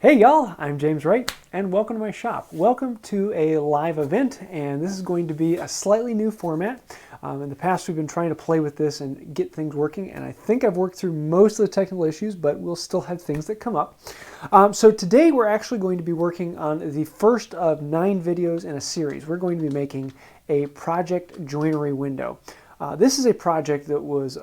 Hey y'all, I'm James Wright and welcome to my shop. Welcome to a live event, and this is going to be a slightly new format. In the past we've been trying to play with this and get things working, and I think I've worked through most of the technical issues, but we'll still have things that come up. So today we're actually going to be working on the first of 9 videos in a series. We're going to be making a project joinery window. This is a project that was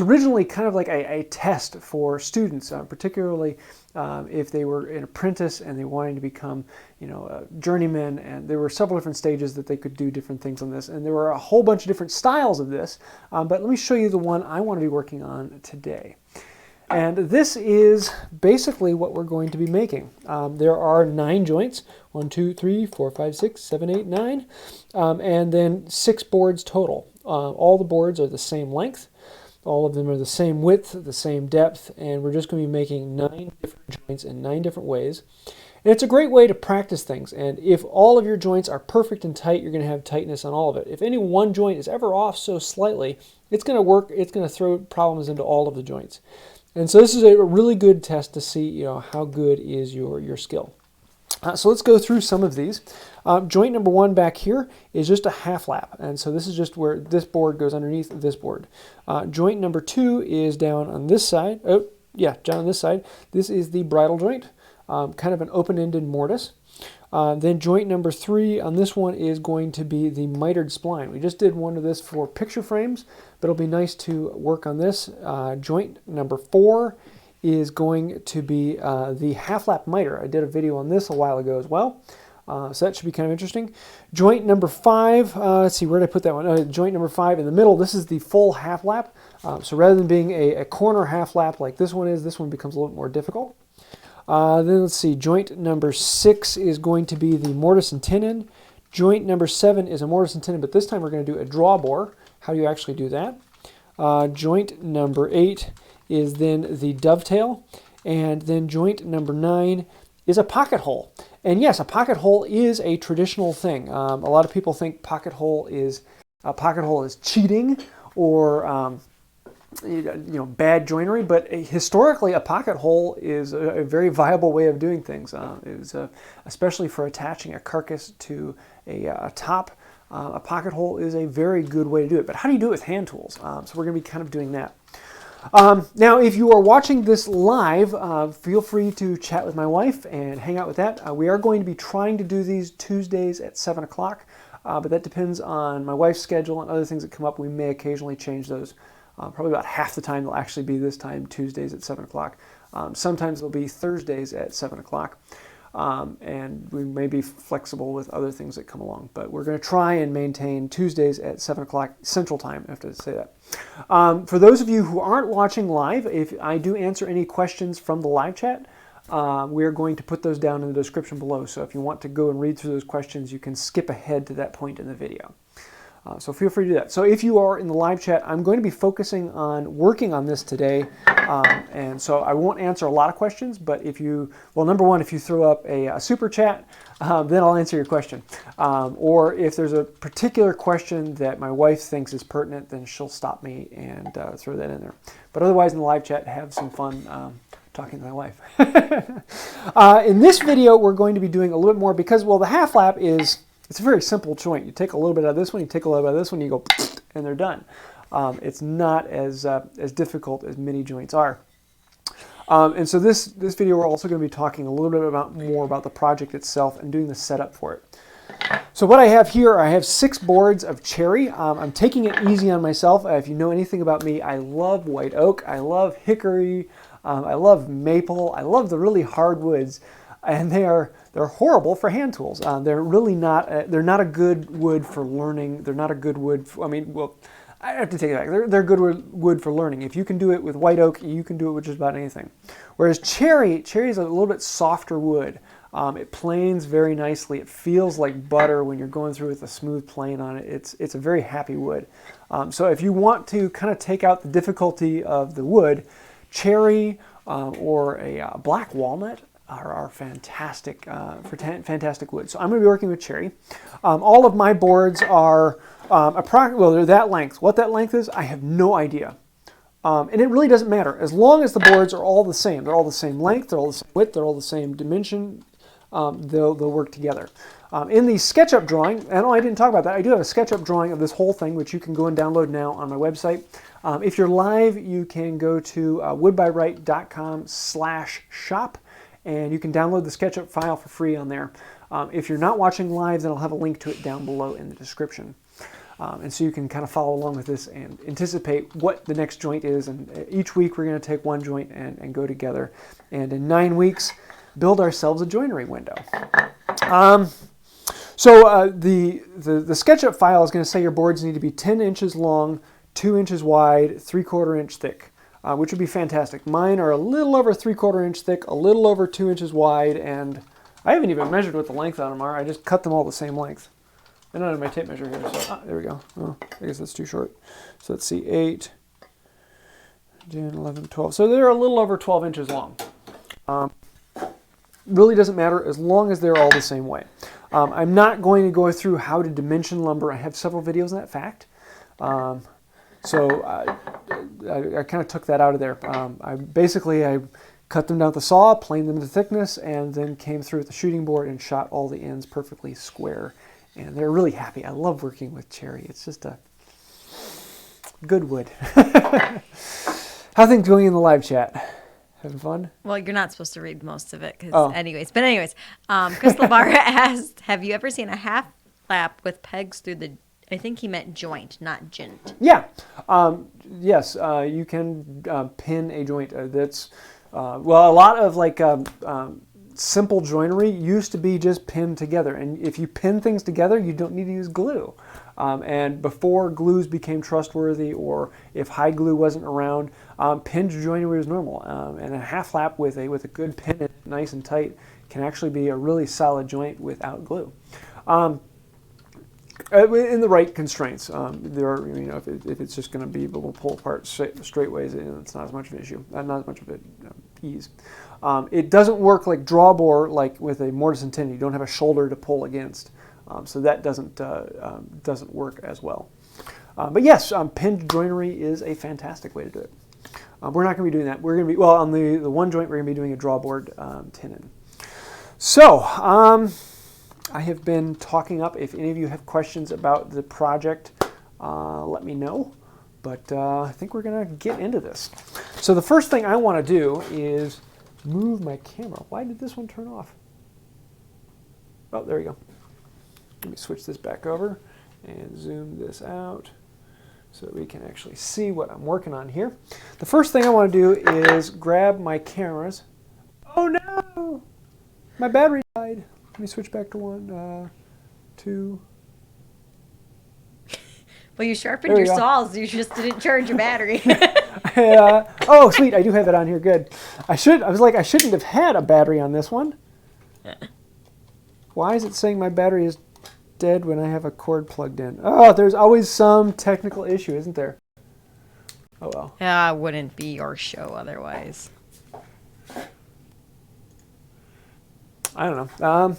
originally kind of like a test for students, particularly if they were an apprentice and they wanted to become, a journeyman. And there were several different stages that they could do different things on this. And there were a whole bunch of different styles of this. But let me show you the one I want to be working on today. And this is basically what we're going to be making. There are 9 joints, 1, 2, 3, 4, 5, 6, 7, 8, 9, and then 6 boards total. All the boards are the same length. All of them are the same width, the same depth, and we're just going to be making 9 different joints in 9 different ways. And it's a great way to practice things, and if all of your joints are perfect and tight, you're going to have tightness on all of it. If any one joint is ever off so slightly, it's going to work, it's going to throw problems into all of the joints. And so this is a really good test to see how good is your skill. So let's go through some of these. Joint number 1 back here is just a half lap, and so this is just where this board goes underneath this board. Joint number 2 is down on this side. Oh, yeah, down on this side. This is the bridle joint, kind of an open-ended mortise. Then joint number 3 on this one is going to be the mitered spline. We just did one of this for picture frames, but it'll be nice to work on this. Joint number 4 is going to be the half-lap miter. I did a video on this a while ago as well, so that should be kind of interesting. Joint number 5, let's see, where did I put that one? Joint number 5 in the middle, this is the full half-lap. So rather than being a corner half-lap like this one is, this one becomes a little bit more difficult. Then let's see, joint number 6 is going to be the mortise and tenon. Joint number 7 is a mortise and tenon, but this time we're going to do a draw bore. How do you actually do that? Joint number 8 is then the dovetail, and then joint number 9 is a pocket hole. And yes, a pocket hole is a traditional thing. A lot of people think pocket hole is cheating or bad joinery, but historically a pocket hole is a very viable way of doing things. Especially for attaching a carcass to a top. A pocket hole is a very good way to do it. But how do you do it with hand tools? So we're going to be kind of doing that. Now, if you are watching this live, feel free to chat with my wife and hang out with that. We are going to be trying to do these Tuesdays at 7 o'clock, but that depends on my wife's schedule and other things that come up. We may occasionally change those. Probably about half the time they'll actually be this time, Tuesdays at 7 o'clock. Sometimes they'll be Thursdays at 7 o'clock. And we may be flexible with other things that come along. But we're going to try and maintain Tuesdays at 7 o'clock Central Time, I have to say that. For those of you who aren't watching live, if I do answer any questions from the live chat, we are going to put those down in the description below. So if you want to go and read through those questions, you can skip ahead to that point in the video. So feel free to do that. So if you are in the live chat, I'm going to be focusing on working on this today. And so I won't answer a lot of questions, but number one, if you throw up a super chat, then I'll answer your question. Or if there's a particular question that my wife thinks is pertinent, then she'll stop me and throw that in there. But otherwise in the live chat, have some fun talking to my wife. In this video, we're going to be doing a little bit more because, well, the half lap it's a very simple joint. You take a little bit out of this one, you take a little bit out of this one, you go, and they're done. It's not as difficult as mini joints are. And so this video, we're also going to be talking a little bit more about the project itself and doing the setup for it. So what I have here, I have 6 boards of cherry. I'm taking it easy on myself. If you know anything about me, I love white oak, I love hickory, I love maple, I love the really hard woods, and they're horrible for hand tools. They're really not. They're not a good wood for learning. They're not a good wood. I have to take it back. They're good wood for learning. If you can do it with white oak, you can do it with just about anything. Whereas cherry is a little bit softer wood. It planes very nicely. It feels like butter when you're going through with a smooth plane on it. It's a very happy wood. So if you want to kind of take out the difficulty of the wood, cherry or a black walnut are fantastic for fantastic wood. So I'm going to be working with cherry. All of my boards are they're that length. What that length is, I have no idea. And it really doesn't matter. As long as the boards are all the same, they're all the same length, they're all the same width, they're all the same dimension, they'll work together. In the SketchUp drawing, and I didn't talk about that, I do have a SketchUp drawing of this whole thing, which you can go and download now on my website. If you're live, you can go to woodbywright.com/shop, and you can download the SketchUp file for free on there. If you're not watching live, then I'll have a link to it down below in the description. And so you can kind of follow along with this and anticipate what the next joint is. And each week we're going to take one joint and go together. And in 9 weeks, build ourselves a joinery window. So the SketchUp file is going to say your boards need to be 10 inches long, 2 inches wide, 3/4 inch thick, which would be fantastic. Mine are a little over 3/4 inch thick, a little over 2 inches wide, and I haven't even measured what the length on them are. I just cut them all the same length. I don't have my tape measure here, so there we go. Oh, I guess that's too short. So let's see, 8, 10, 11, 12. So they're a little over 12 inches long. Really doesn't matter as long as they're all the same way. I'm not going to go through how to dimension lumber. I have several videos on that fact. So I kind of took that out of there. I cut them down with the saw, planed them to thickness, and then came through with the shooting board and shot all the ends perfectly square. And they're really happy. I love working with cherry. It's just a good wood. How are things going in the live chat? Having fun? Well, you're not supposed to read most of it, anyways. But anyways, Crystal Bar asked, have you ever seen a half lap with pegs through the, I think he meant joint, not jint. Yeah. Yes, you can pin a joint. That's, well, a lot of like simple joinery used to be just pinned together, and if you pin things together, you don't need to use glue. And before glues became trustworthy, or if high glue wasn't around, pinned joinery was normal. And a half lap with a good pin, nice and tight, can actually be a really solid joint without glue. In the right constraints, there are, if it's just going to be able to pull apart straight ways, it's not as much of an issue, not as much of an ease. It doesn't work like drawbore, like with a mortise and tenon. You don't have a shoulder to pull against, so that doesn't work as well. But yes, pinned joinery is a fantastic way to do it. We're not going to be doing that. We're going to be, well, on the one joint, we're going to be doing a drawboard tenon. So, I have been talking up. If any of you have questions about the project, let me know. But I think we're going to get into this. So the first thing I want to do is move my camera. Why did this one turn off? Oh, there we go. Let me switch this back over and zoom this out so that we can actually see what I'm working on here. The first thing I want to do is grab my cameras. Oh no! My battery died. Let me switch back to 1, 2. Well, you sharpened your saws. You just didn't charge your battery. Oh, sweet. I do have it on here. Good. I shouldn't have had a battery on this one. Why is it saying my battery is dead when I have a cord plugged in? Oh, there's always some technical issue, isn't there? Oh, well. Yeah, it wouldn't be your show otherwise. I don't know.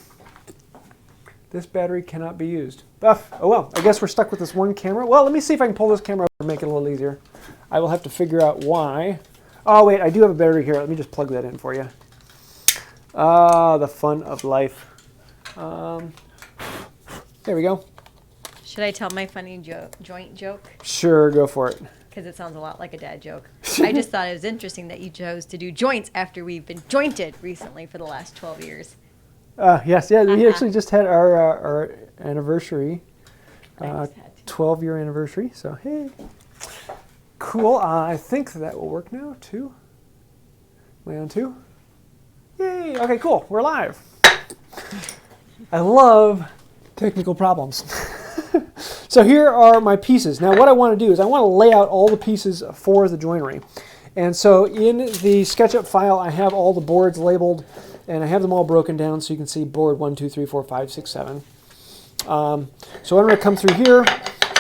This battery cannot be used. Oh well, I guess we're stuck with this one camera. Well, let me see if I can pull this camera over and make it a little easier. I will have to figure out why. Oh wait, I do have a battery here. Let me just plug that in for you. The fun of life. There we go. Should I tell my funny joint joke? Sure, go for it. Because it sounds a lot like a dad joke. I just thought it was interesting that you chose to do joints after we've been jointed recently for the last 12 years. Yes, yeah, we actually just had our anniversary, 12-year anniversary, so hey. Cool, I think that will work now, 2. Am I on 2? Yay, okay, cool, we're live. I love technical problems. So here are my pieces. Now what I want to do is I want to lay out all the pieces for the joinery. And so in the SketchUp file I have all the boards labeled, and I have them all broken down so you can see board 1, 2, 3, 4, 5, 6, 7. So what I'm going to come through here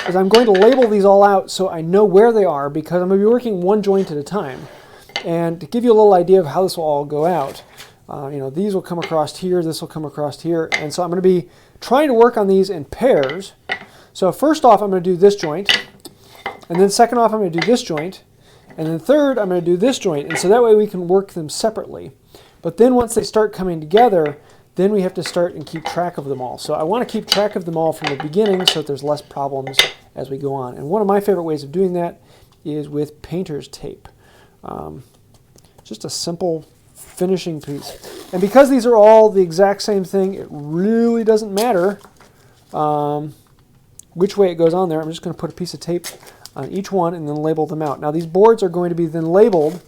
is I'm going to label these all out so I know where they are, because I'm going to be working one joint at a time. And to give you a little idea of how this will all go out, these will come across here, this will come across here, and so I'm going to be trying to work on these in pairs. So first off I'm going to do this joint, and then second off I'm going to do this joint, And then third, I'm going to do this joint. And so that way we can work them separately. But then once they start coming together, then we have to start and keep track of them all. So I want to keep track of them all from the beginning so that there's less problems as we go on. And one of my favorite ways of doing that is with painter's tape. Just a simple finishing piece. And because these are all the exact same thing, it really doesn't matter which way it goes on there. I'm just going to put a piece of tape on each one and then label them out. Now these boards are going to be then labeled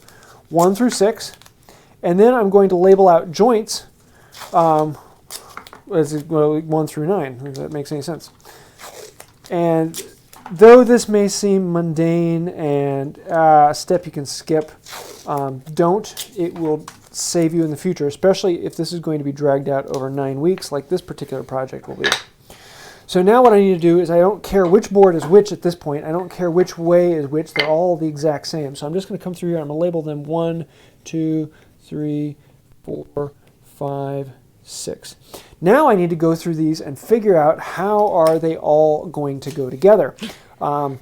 1 through 6, and then I'm going to label out joints as 1 through 9, if that makes any sense. And though this may seem mundane and a step you can skip, don't. It will save you in the future, especially if this is going to be dragged out over 9 weeks like this particular project will be. So now what I need to do is I don't care which board is which at this point. I don't care which way is which. They're all the exact same. So I'm just going to come through here and I'm going to label them 1, 2, 3, 4, 5, 6. Now I need to go through these and figure out how are they all going to go together. And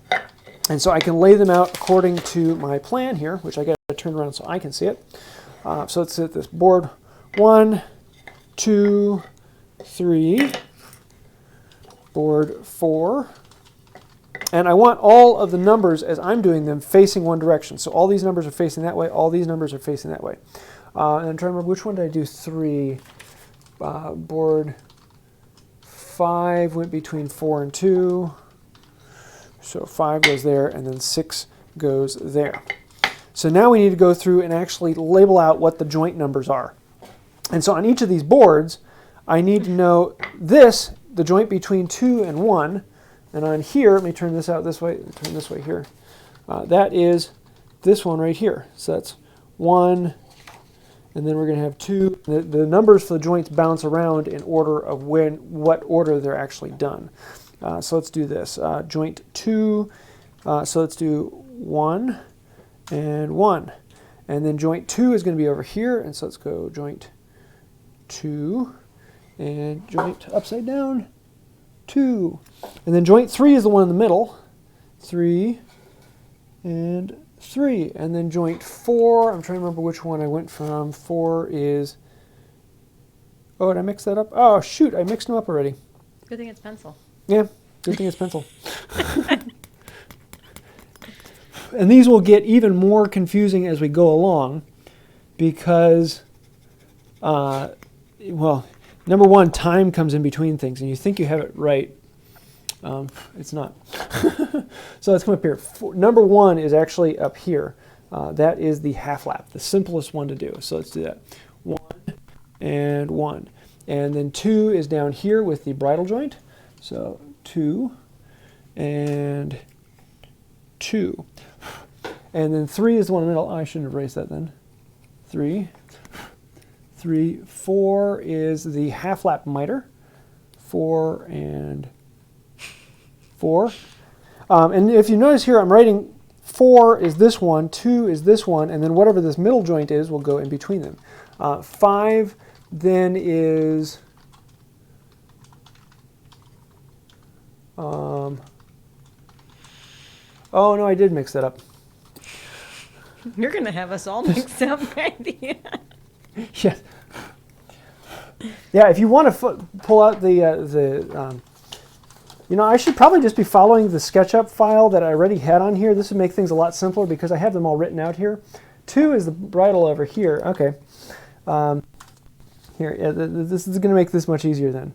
so I can lay them out according to my plan here, which I got to turn around so I can see it. So let's hit this board 1, 2, 3. Board 4, and I want all of the numbers as I'm doing them facing one direction. So all these numbers are facing that way, all these numbers are facing that way. And I'm trying to remember which one did I do 3. Board 5 went between 4 and 2, so 5 goes there, and then 6 goes there. So now we need to go through and actually label out what the joint numbers are. And so on each of these boards, I need to know this, the joint between 2 and 1, and on here, let me turn this out this way, turn this way here. That is this one right here. So that's 1, and then we're going to have 2. The numbers for the joints bounce around in order of what order they're actually done. So let's do this. Joint 2, so let's do 1 and 1. And then joint 2 is going to be over here, and so let's go joint 2. And joint upside down, 2. And then joint 3 is the one in the middle, 3 and 3. And then joint 4, I'm trying to remember which one I went from. 4 is, oh, did I mix that up? Oh, shoot, I mixed them up already. Good thing it's pencil. Yeah, good thing it's pencil. And these will get even more confusing as we go along because, well, number one, time comes in between things, and you think you have it right. It's not. So let's come up here. Number 1 is actually up here. That is the half lap, the simplest one to do. So let's do that. 1 and 1. And then 2 is down here with the bridle joint. So 2 and 2. And then 3 is the one in the middle. Oh, I shouldn't have raised that then. 3. 3, 4 is the half lap miter, 4 and 4. And if you notice here, I'm writing 4 is this one, 2 is this one, and then whatever this middle joint is will go in between them. 5 then is oh no, I did mix that up. You're going to have us all mixed up, Randy. Yes. Yeah, if you want to pull out the you know, I should probably just be following the SketchUp file that I already had on here. This would make things a lot simpler because I have them all written out here. 2 is the bridle over here. Okay. Here, yeah, this is going to make this much easier then.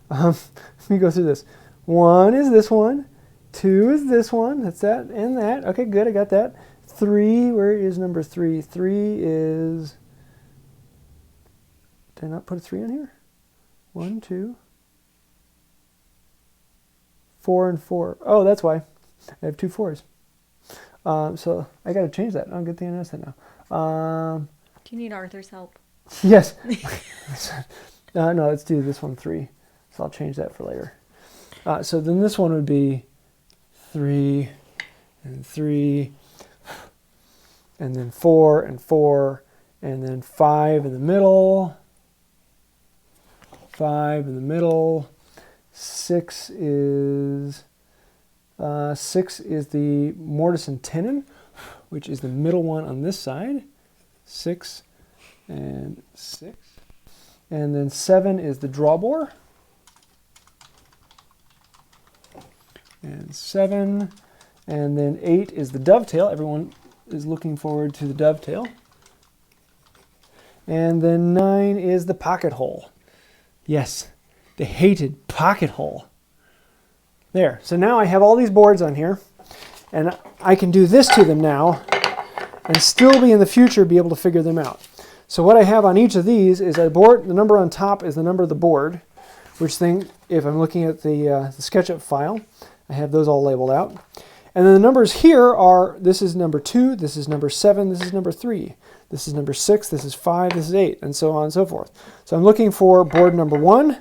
Let me go through this. 1 is this one. 2 is this one. That's that and that. Okay, good. I got that. 3, where is number 3? 3 is... Did I not put a 3 in here? 1, 2, 4, and 4. Oh, that's why. I have 2 4s. So I got to change that. Oh, good thing I noticed that now. Do you need Arthur's help? Yes. No, let's do this one 3. So I'll change that for later. So then this one would be 3 and 3, and then 4 and 4, and then 5 in the middle. 5 in the middle. 6 is the mortise and tenon. which is the middle one on this side. 6 and 6. And then 7 is the draw bore. And 7. And then 8 is the dovetail. Everyone is looking forward to the dovetail. And then 9 is the pocket hole. Yes, the hated pocket hole. There. So now I have all these boards on here, and I can do this to them now and still be in the future be able to figure them out. So what I have on each of these is a board. The number on top is the number of the board, which thing, if I'm looking at the SketchUp file, I have those all labeled out. And then the numbers here are, this is number 2, this is number 7, this is number 3, this is number 6, this is 5, this is 8, and so on and so forth. So I'm looking for board number 1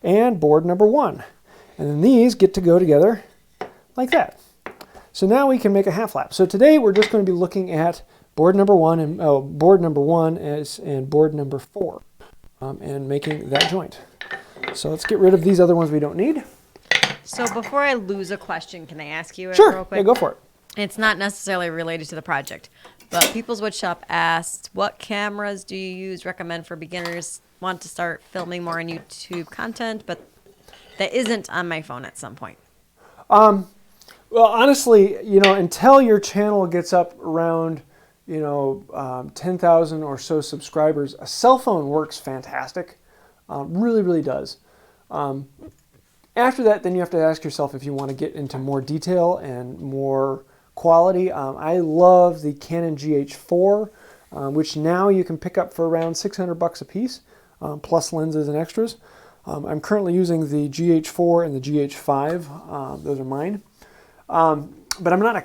and board number 1. And then these get to go together like that. So now we can make a half lap. So today we're just going to be looking at board number 1 and board number 1 and board number 4 and making that joint. So let's get rid of these other ones we don't need. So before I lose a question, can I ask you it Sure. real quick? Yeah, go for it. It's not necessarily related to the project, but People's Woodshop asked, what cameras do you recommend for beginners want to start filming more on YouTube content, but that isn't on my phone at some point? Well, honestly, until your channel gets up around, 10,000 or so subscribers, a cell phone works fantastic. Really, really does. After that, then you have to ask yourself if you want to get into more detail and more quality. I love the Canon GH4, which now you can pick up for around $600 a piece, plus lenses and extras. I'm currently using the GH4 and the GH5. Those are mine. But I'm not a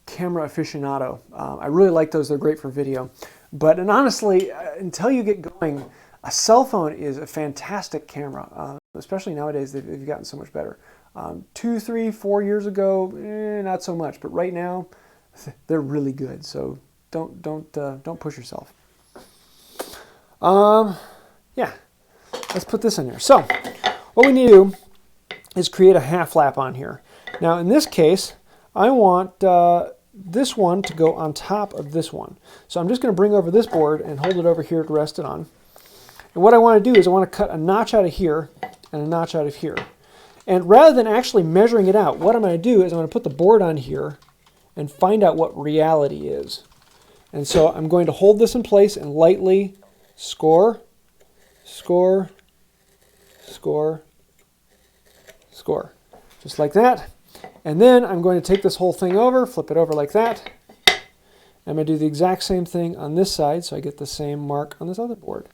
camera aficionado. I really like those. They're great for video. And honestly, until you get going, a cell phone is a fantastic camera, especially nowadays. They've gotten so much better. 2, 3, 4 years ago, not so much. But right now, they're really good. So don't push yourself. Yeah. Let's put this in here. So what we need to do is create a half lap on here. Now in this case, I want this one to go on top of this one. So I'm just going to bring over this board and hold it over here to rest it on. And what I want to do is I want to cut a notch out of here and a notch out of here. And rather than actually measuring it out, what I'm going to do is I'm going to put the board on here and find out what reality is. And so I'm going to hold this in place and lightly score, score, score, score. Just like that. And then I'm going to take this whole thing over, flip it over like that. I'm going to do the exact same thing on this side so I get the same mark on this other board.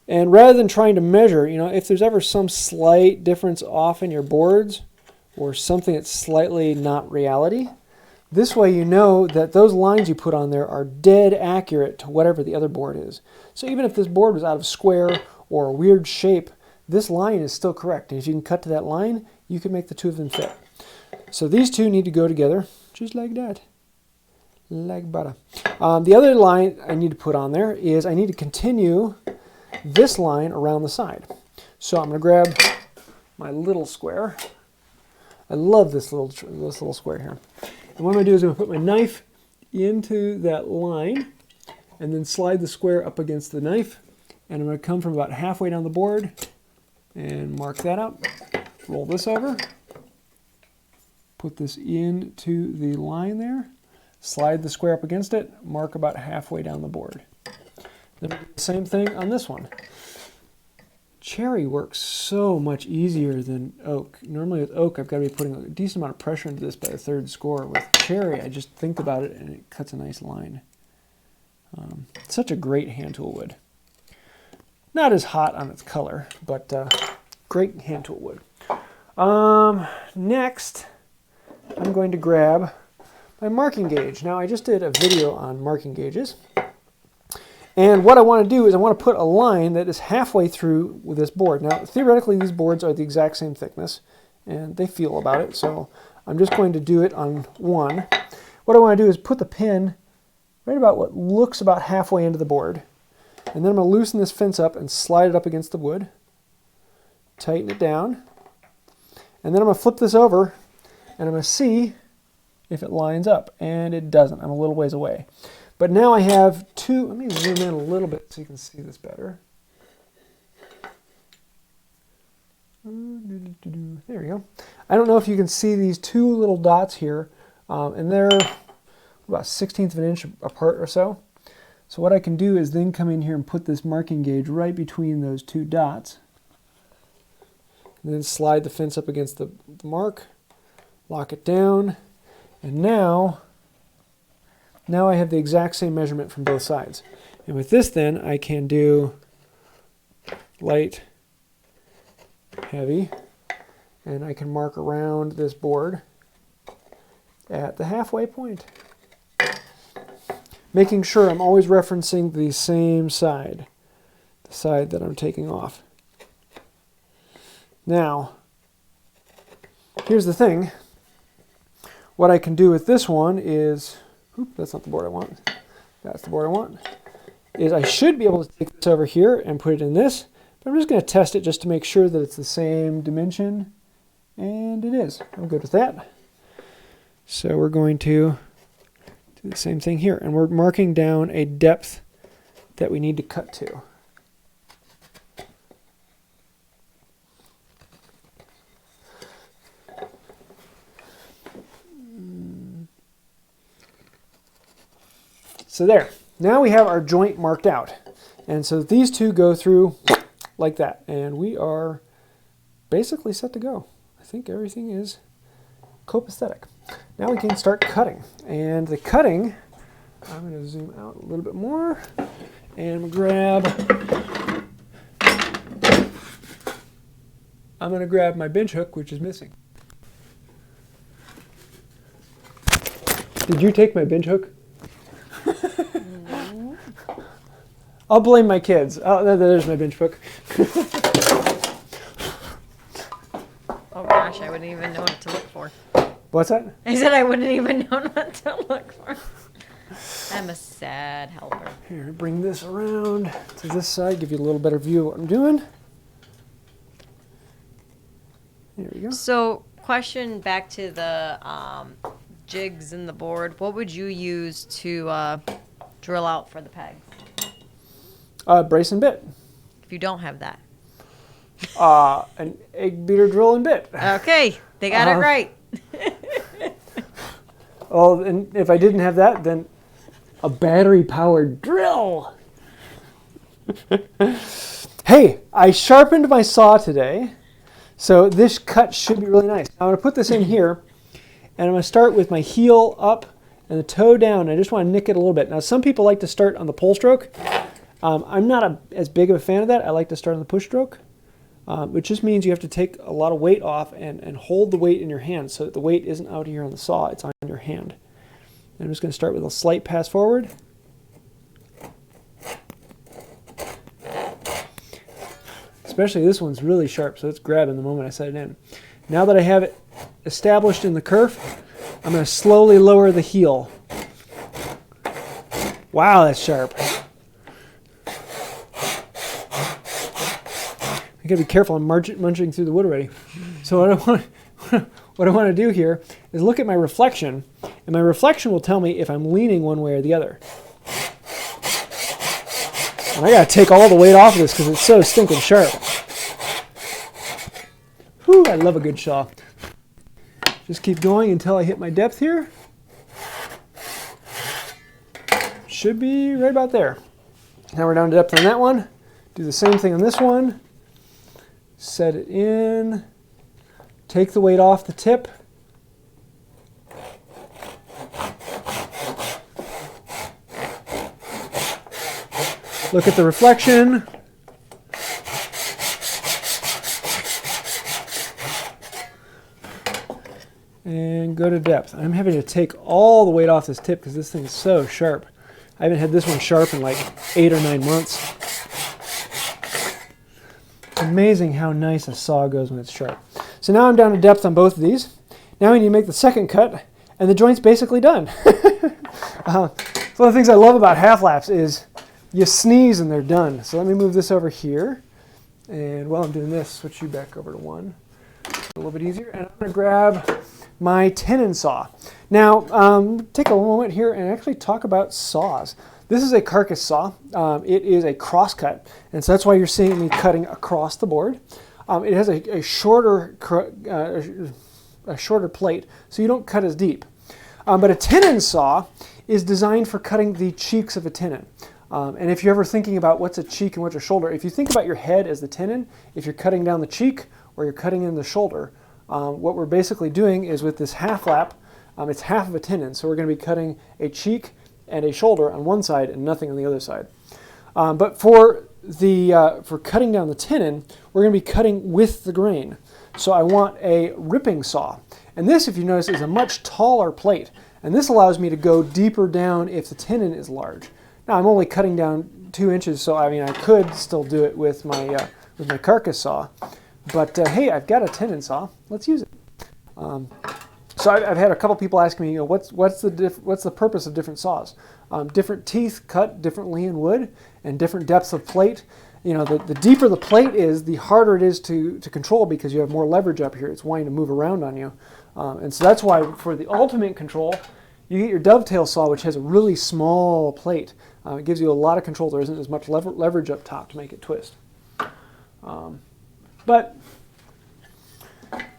And rather than trying to measure, if there's ever some slight difference off in your boards or something that's slightly not reality, this way you know that those lines you put on there are dead accurate to whatever the other board is. So even if this board was out of square or a weird shape, this line is still correct. And if you can cut to that line, you can make the two of them fit. So these two need to go together just like that. Like butter. The other line I need to put on there is I need to continue this line around the side. So I'm going to grab my little square. I love this little square here. And what I'm going to do is I'm going to put my knife into that line and then slide the square up against the knife. And I'm going to come from about halfway down the board and mark that out. Roll this over. Put this into the line there. Slide the square up against it. Mark about halfway down the board. Then we do the same thing on this one. Cherry works so much easier than oak. Normally with oak, I've got to be putting a decent amount of pressure into this by the third score. With cherry, I just think about it and it cuts a nice line. Such a great hand tool wood. Not as hot on its color, but great hand tool wood. Next, I'm going to grab my marking gauge. Now, I just did a video on marking gauges. And what I want to do is I want to put a line that is halfway through with this board. Now, theoretically, these boards are the exact same thickness, and they feel about it. So I'm just going to do it on one. What I want to do is put the pin right about what looks about halfway into the board. And then I'm going to loosen this fence up and slide it up against the wood. Tighten it down. And then I'm going to flip this over, and I'm going to see if it lines up, and it doesn't. I'm a little ways away. But now I have two, let me zoom in a little bit so you can see this better. There we go. I don't know if you can see these two little dots here, and they're about 1/16 of an inch apart or so. So what I can do is then come in here and put this marking gauge right between those two dots. And then slide the fence up against the mark, lock it down, and now I have the exact same measurement from both sides. And with this then, I can do light, heavy, and I can mark around this board at the halfway point, making sure I'm always referencing the same side, the side that I'm taking off. Now, here's the thing. What I can do with this one is, that's not the board I want. That's the board I want. Is I should be able to take this over here and put it in this, but I'm just going to test it just to make sure that it's the same dimension, and it is. I'm good with that. So we're going to do the same thing here, and we're marking down a depth that we need to cut to. So there, now we have our joint marked out. And so these two go through like that, and we are basically set to go. I think everything is copacetic. Now we can start cutting. And the cutting, I'm going to zoom out a little bit more and grab, I'm going to grab my bench hook, which is missing. Did you take my bench hook? No. I'll blame my kids. Oh, there's my bench hook. Oh gosh, I wouldn't even know what to look for. What's that? I said I wouldn't even know what to look for. I'm a sad helper. Here, bring this around to this side, give you a little better view of what I'm doing. There we go. So, question back to the jigs in the board. What would you use to drill out for the pegs? Brace and bit. If you don't have that. An egg beater drill and bit. Okay, they got it right. Well, and if I didn't have that, then a battery-powered drill. Hey, I sharpened my saw today, so this cut should be really nice. Now I'm going to put this in here, and I'm going to start with my heel up and the toe down. I just want to nick it a little bit. Now, some people like to start on the pull stroke. I'm not as big of a fan of that. I like to start on the push stroke, which just means you have to take a lot of weight off and hold the weight in your hand so that the weight isn't out here on the saw, it's on your hand. And I'm just going to start with a slight pass forward. Especially this one's really sharp, so it's grabbing the moment I set it in. Now that I have it established in the kerf, I'm going to slowly lower the heel. Wow, that's sharp. I gotta be careful, I'm munching through the wood already. So what I want to do here is look at my reflection, and my reflection will tell me if I'm leaning one way or the other. And I gotta take all the weight off of this because it's so stinking sharp. Whew, I love a good saw. Just keep going until I hit my depth here. Should be right about there. Now we're down to depth on that one. Do the same thing on this one. Set it in. Take the weight off the tip. Look at the reflection. And go to depth. I'm having to take all the weight off this tip because this thing is so sharp. I haven't had this one sharp in like 8 or 9 months. Amazing how nice a saw goes when it's sharp. So now I'm down to depth on both of these. Now we need to make the second cut, and the joint's basically done. One of the things I love about half laps is you sneeze and they're done. So let me move this over here. And while I'm doing this, switch you back over to one. A little bit easier. And I'm going to grab my Tenon saw. Now, take a moment here and actually talk about saws. This is a carcass saw. It is a crosscut, and so that's why you're seeing me cutting across the board. It has a shorter plate, so you don't cut as deep. But a tenon saw is designed for cutting the cheeks of a tenon. And if you're ever thinking about what's a cheek and what's a shoulder, if you think about your head as the tenon, if you're cutting down the cheek or you're cutting in the shoulder, what we're basically doing is with this half lap, it's half of a tenon, so we're going to be cutting a cheek and a shoulder on one side and nothing on the other side. But for cutting down the tenon, we're going to be cutting with the grain. So I want a ripping saw. And this, if you notice, is a much taller plate. And this allows me to go deeper down if the tenon is large. Now I'm only cutting down 2 inches, so I mean I could still do it with my carcass saw. But hey, I've got a tenon saw. Let's use it. So I've had a couple people asking me, what's the purpose of different saws? Different teeth cut differently in wood, and different depths of plate. The deeper the plate is, the harder it is to control because you have more leverage up here. It's wanting to move around on you. And so that's why for the ultimate control, you get your dovetail saw, which has a really small plate. It gives you a lot of control. There isn't as much leverage up top to make it twist. But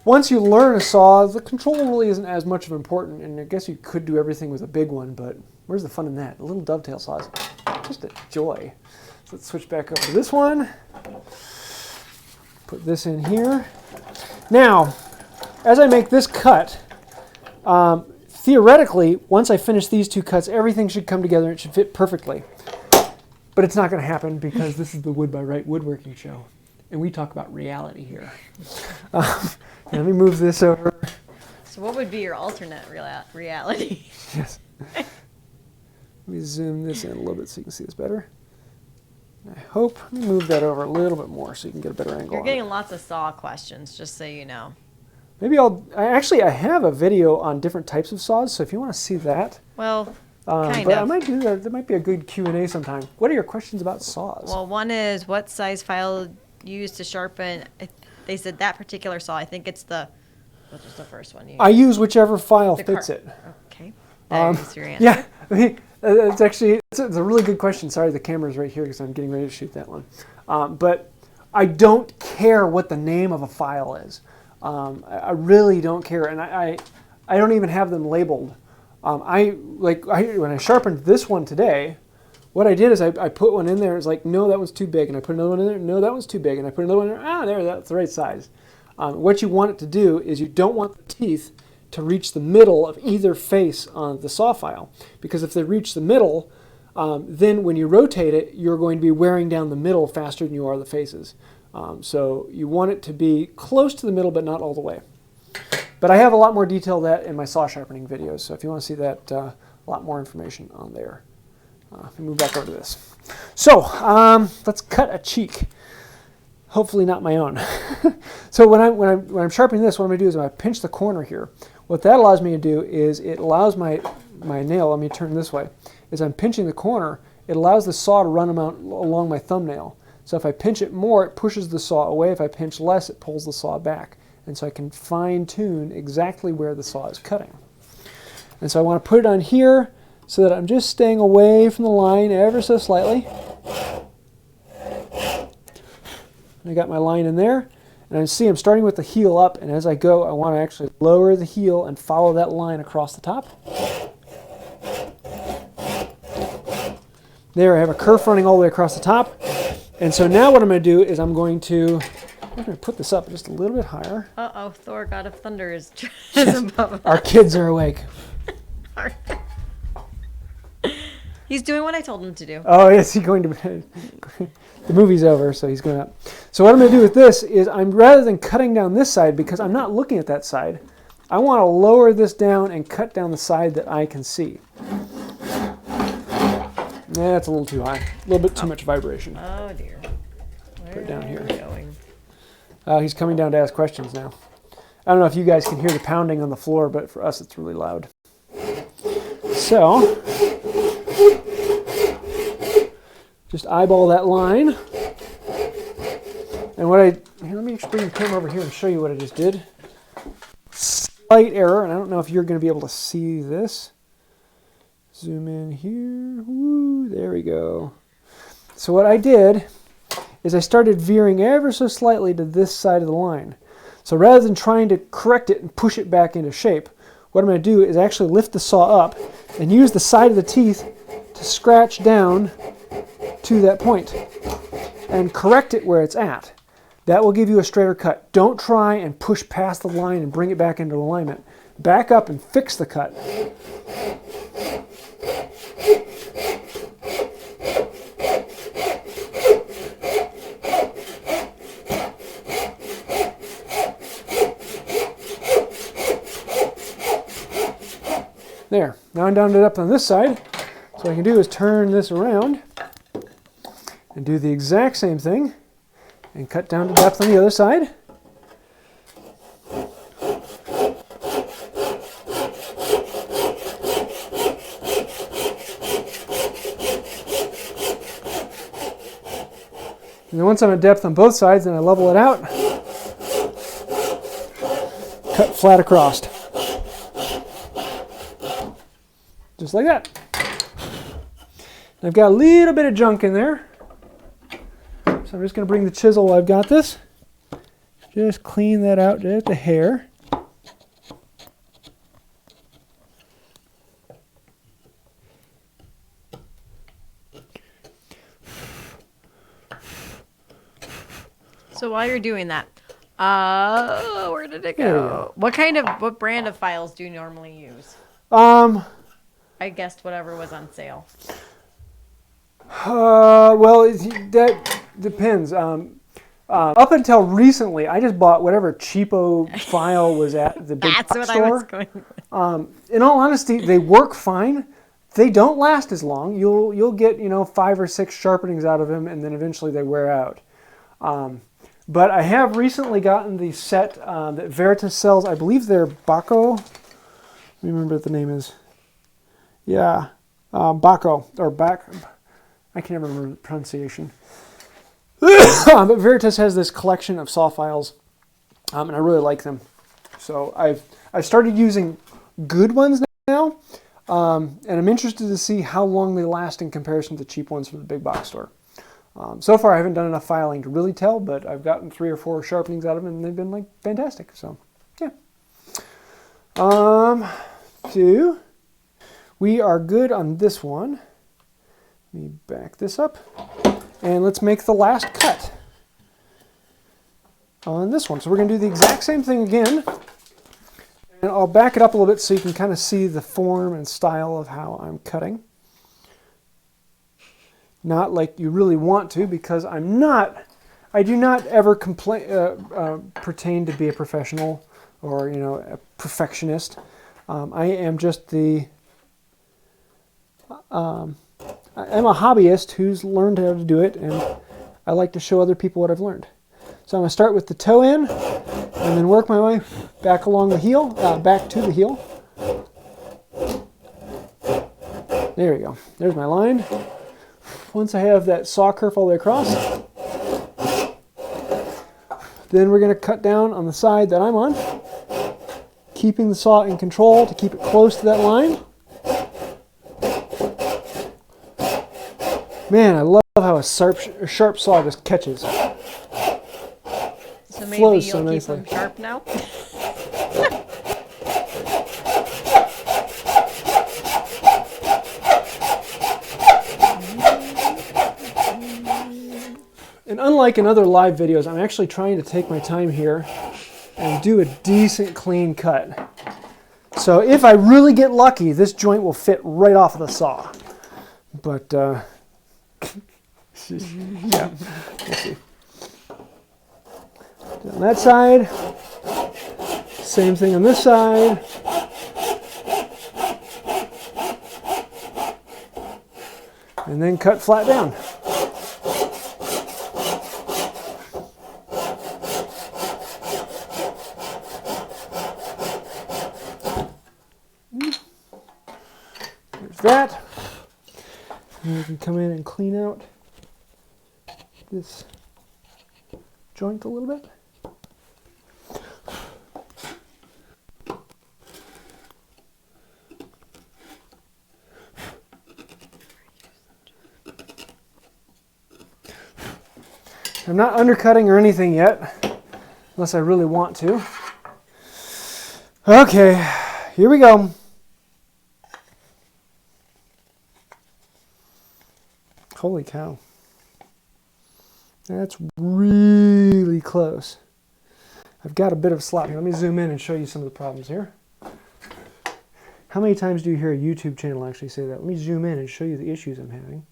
once you learn a saw, the control really isn't as much of important. And I guess you could do everything with a big one, but where's the fun in that? A little dovetail saw is just a joy. So let's switch back up to this one. Put this in here. Now, as I make this cut, theoretically, once I finish these 2 cuts, everything should come together and it should fit perfectly. But it's not going to happen because this is the Wood by Wright woodworking show. And we talk about reality here. Let me move this over. So what would be your alternate reality? Yes. Let me zoom this in a little bit so you can see this better. I hope. Let me move that over a little bit more so you can get a better angle. You're getting lots of saw questions, just so you know. Maybe I have a video on different types of saws, so if you want to see that. Well, kind but of. I might do that. That might be a good Q&A sometime. What are your questions about saws? Well, one is what size file used to sharpen. They said that particular saw. I think it's what was the first one you used? I use whichever file fits it. Okay. There's your answer. Yeah. I mean, it's a really good question. Sorry, the camera's right here because I'm getting ready to shoot that one. But I don't care what the name of a file is. I really don't care, and I don't even have them labeled. When I sharpened this one today, what I did is I put one in there. It's like, no, that one's too big, and I put another one in there. No, that one's too big, and I put another one in there. There, that's the right size. What you want it to do is you don't want the teeth to reach the middle of either face on the saw file, because if they reach the middle, then when you rotate it, you're going to be wearing down the middle faster than you are the faces. So you want it to be close to the middle, but not all the way. But I have a lot more detail that in my saw sharpening videos, so if you want to see that, a lot more information on there. Let me move back over to this. So let's cut a cheek. Hopefully not my own. So when I'm sharpening this, what I'm going to do is I'm going to pinch the corner here. What that allows me to do is it allows my nail, let me turn this way, as I'm pinching the corner, it allows the saw to run along my thumbnail. So if I pinch it more, it pushes the saw away. If I pinch less, it pulls the saw back. And so I can fine tune exactly where the saw is cutting. And so I want to put it on here so that I'm just staying away from the line ever so slightly. I got my line in there. And I see I'm starting with the heel up, and as I go, I want to actually lower the heel and follow that line across the top. There, I have a kerf running all the way across the top. And so now what I'm going to do is I'm going to put this up just a little bit higher. Uh-oh, Thor, God of Thunder is above us. Our kids are awake. He's doing what I told him to do. Oh, yes, he's going to bed. The movie's over, so he's going up. So what I'm going to do with this is rather than cutting down this side, because I'm not looking at that side, I want to lower this down and cut down the side that I can see. That's a little too high. A little bit too much vibration. Oh, dear. Put it down here. Going? He's coming down to ask questions now. I don't know if you guys can hear the pounding on the floor, but for us it's really loud. So, just eyeball that line. And let me bring the camera over here and show you what I just did. slight error, and I don't know if you're going to be able to see this. Zoom in here. Woo, there we go. So what I did is I started veering ever so slightly to this side of the line. So rather than trying to correct it and push it back into shape, what I'm going to do is actually lift the saw up and use the side of the teeth to scratch down to that point and correct it where it's at. That will give you a straighter cut. Don't try and push past the line and bring it back into alignment. Back up and fix the cut. There, now I'm down to depth on this side. So what I can do is turn this around and do the exact same thing and cut down to depth on the other side. And then once I'm at depth on both sides, then I level it out, cut flat across. Just like that. And I've got a little bit of junk in there. So I'm just going to bring the chisel while I've got this. Just clean that out just a hair. So while you're doing that, where did it go? What brand of files do you normally use? I guessed whatever was on sale. Well, that depends. Up until recently, I just bought whatever cheapo file was at the big That's box what store. I was going with. In all honesty, they work fine. They don't last as long. You'll get 5 or 6 sharpenings out of them, and then eventually they wear out. But I have recently gotten the set that Veritas sells. I believe they're Baco. Let me remember what the name is. Yeah, Baco or Bac. I can never remember the pronunciation. But Veritas has this collection of saw files, and I really like them. So I've started using good ones now, and I'm interested to see how long they last in comparison to cheap ones from the big box store. So far, I haven't done enough filing to really tell, but I've gotten 3 or 4 sharpenings out of them, and they've been like fantastic. So, yeah. We are good on this one. Let me back this up, and let's make the last cut on this one. So we're going to do the exact same thing again, and I'll back it up a little bit so you can kind of see the form and style of how I'm cutting. Not like you really want to, because I do not ever pertain to be a professional or a perfectionist. I am just I'm a hobbyist who's learned how to do it, and I like to show other people what I've learned. So I'm going to start with the toe end, and then work my way back along the heel, back to the heel. There we go. There's my line. Once I have that saw kerf all the way across, then we're going to cut down on the side that I'm on, keeping the saw in control to keep it close to that line. Man, I love how a sharp saw just catches. So maybe Flows you'll so keep nicely. them sharp now? And unlike in other live videos, I'm actually trying to take my time here and do a decent clean cut. So if I really get lucky, this joint will fit right off of the saw. But yeah, we'll see. On that side, same thing on this side. And then cut flat down. There's that. And we can come in and clean out this joint a little bit. I'm not undercutting or anything yet, unless I really want to. Okay, here we go. Holy cow. That's really close. I've got a bit of slop here. Let me zoom in and show you some of the problems here. How many times do you hear a YouTube channel actually say that? Let me zoom in and show you the issues I'm having.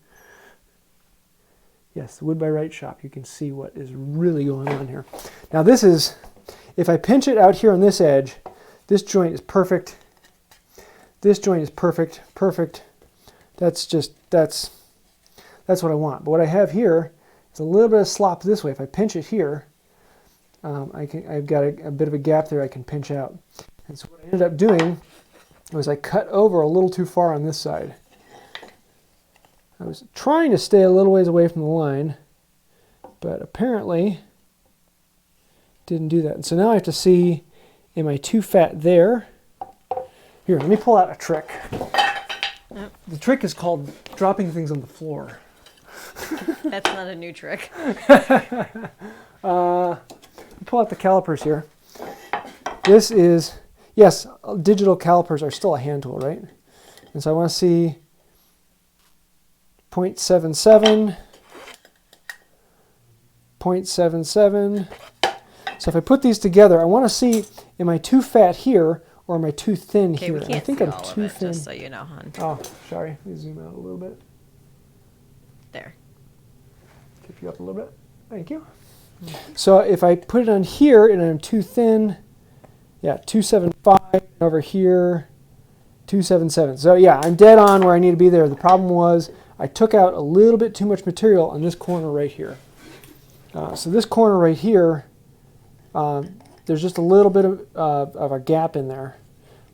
Yes, the Wood by Wright shop. You can see what is really going on here. Now this is, if I pinch it out here on this edge, this joint is perfect. This joint is perfect, perfect. That's what I want. But what I have here is a little bit of slop this way. If I pinch it here, I've got a bit of a gap there I can pinch out. And so what I ended up doing was I cut over a little too far on this side. I was trying to stay a little ways away from the line, but apparently didn't do that. And so now I have to see, am I too fat there? Here, let me pull out a trick. Yep. The trick is called dropping things on the floor. That's not a new trick. Pull out the calipers here. This is, yes, digital calipers are still a hand tool, right? And so I want to see 0.77, 0.77. So if I put these together, I want to see, am I too fat here or am I too thin here? We can't I think see I'm all too of it, thin. just so you know, hon. Oh, sorry. Let me zoom out a little bit. There. Tip you up a little bit. Thank you. So if I put it on here and I'm too thin, yeah, 275 over here, 277. So yeah, I'm dead on where I need to be there. The problem was I took out a little bit too much material on this corner right here. So this corner right here, there's just a little bit of a gap in there.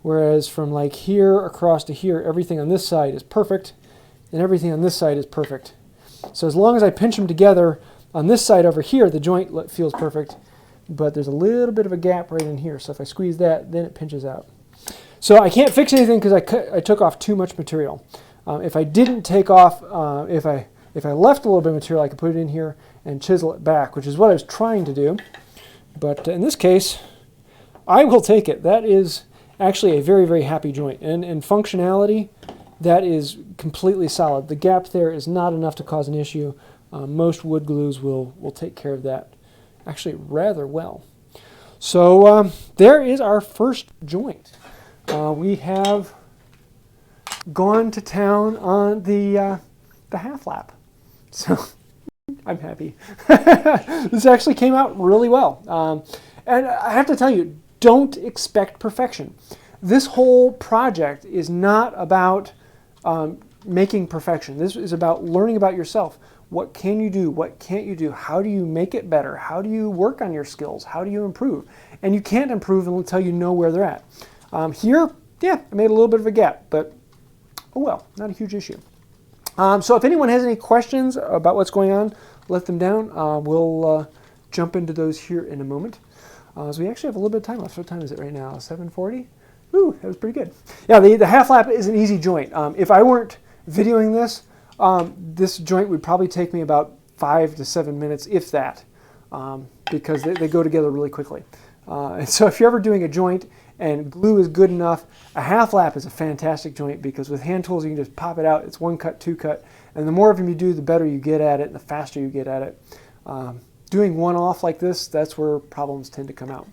Whereas from like here across to here, everything on this side is perfect, and everything on this side is perfect. So as long as I pinch them together, on this side over here, the joint feels perfect, but there's a little bit of a gap right in here. So if I squeeze that, then it pinches out. So I can't fix anything because I took off too much material. If I didn't take off, if I left a little bit of material, I could put it in here and chisel it back, which is what I was trying to do. But in this case, I will take it. That is actually a very, very happy joint. And in functionality, that is completely solid. The gap there is not enough to cause an issue. Most wood glues will take care of that actually rather well. So there is our first joint. We have gone to town on the half lap. So I'm happy. This actually came out really well. And I have to tell you, don't expect perfection. This whole project is not about making perfection. This is about learning about yourself. What can you do? What can't you do? How do you make it better? How do you work on your skills? How do you improve? And you can't improve until you know where they're at. Here, yeah, I made a little bit of a gap, but oh well, not a huge issue. So if anyone has any questions about what's going on, let them down. We'll jump into those here in a moment. So we actually have a little bit of time left. What time is it right now? 7:40? Ooh, that was pretty good. Yeah, the half lap is an easy joint. If I weren't videoing this, this joint would probably take me about 5 to 7 minutes, if that, because they go together really quickly. And so if you're ever doing a joint and glue is good enough, a half lap is a fantastic joint because with hand tools you can just pop it out. It's one cut, two cut, and the more of them you do, the better you get at it and the faster you get at it. Doing one off like this, that's where problems tend to come out.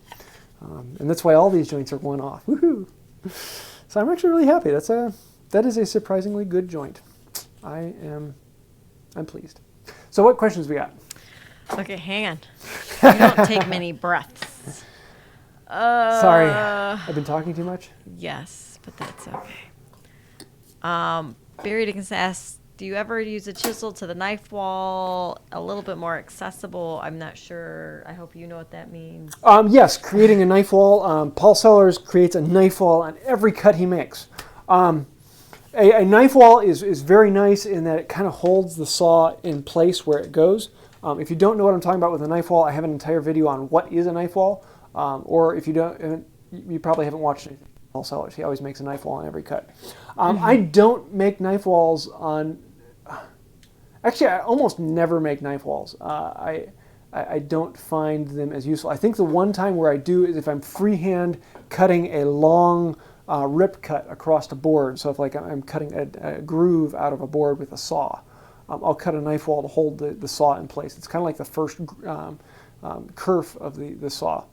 And that's why all these joints are one off. Woohoo! So I'm actually really happy. That is a surprisingly good joint. I'm pleased. So what questions we got? Okay, hang on. You don't take many breaths. Sorry, I've been talking too much. Yes, but that's okay. Barry Dickens asks, do you ever use a chisel to the knife wall a little bit more accessible? I'm not sure. I hope you know what that means. Yes, creating a knife wall. Paul Sellers creates a knife wall on every cut he makes. A knife wall is very nice in that it kind of holds the saw in place where it goes. If you don't know what I'm talking about with a knife wall, I have an entire video on what is a knife wall. Or if you don't, you probably haven't watched anything. Paul Sellers, he always makes a knife wall on every cut. I don't make knife walls on. Actually, I almost never make knife walls. I don't find them as useful. I think the one time where I do is if I'm freehand cutting a long rip cut across a board. So if like I'm cutting a groove out of a board with a saw, I'll cut a knife wall to hold the saw in place. It's kind of like the first kerf of the saw.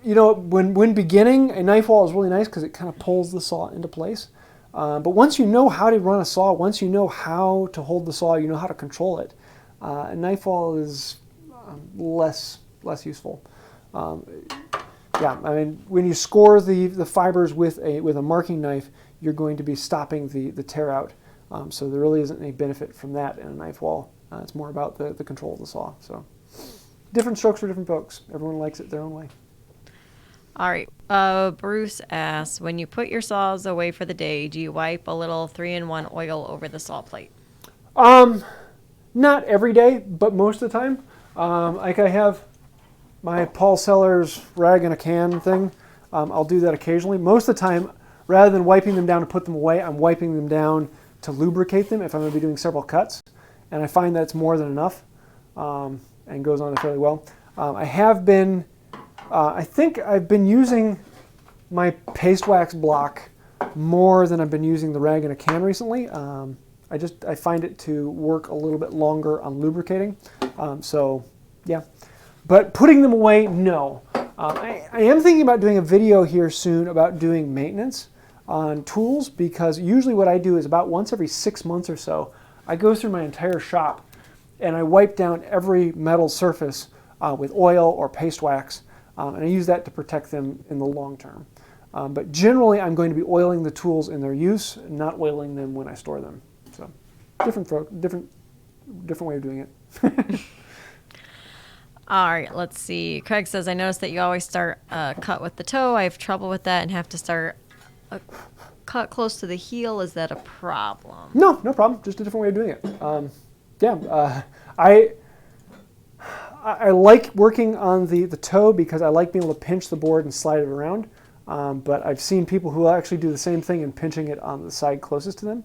You know, when beginning, a knife wall is really nice because it kind of pulls the saw into place. But once you know how to run a saw, once you know how to hold the saw, you know how to control it, a knife wall is less useful. Yeah, I mean, when you score the fibers with a marking knife, you're going to be stopping the tear out. So there really isn't any benefit from that in a knife wall. It's more about the control of the saw. So different strokes for different folks. Everyone likes it their own way. All right. Bruce asks, when you put your saws away for the day, do you wipe a little 3-in-1 oil over the saw plate? Not every day, but most of the time. Like I have my Paul Sellers rag in a can thing. I'll do that occasionally. Most of the time, rather than wiping them down to put them away, I'm wiping them down to lubricate them if I'm going to be doing several cuts. And I find that's more than enough and goes on fairly well. I think I've been using my paste wax block more than I've been using the rag in a can recently. I find it to work a little bit longer on lubricating. So yeah, but putting them away, no. I am thinking about doing a video here soon about doing maintenance on tools, because usually what I do is about once every 6 months or so, I go through my entire shop and I wipe down every metal surface with oil or paste wax. And I use that to protect them in the long term. But generally, I'm going to be oiling the tools in their use, not oiling them when I store them. So, different way of doing it. All right, let's see. Craig says, I noticed that you always start a cut with the toe. I have trouble with that and have to start a cut close to the heel. Is that a problem? No problem. Just a different way of doing it. I like working on the toe because I like being able to pinch the board and slide it around. But I've seen people who actually do the same thing and pinching it on the side closest to them.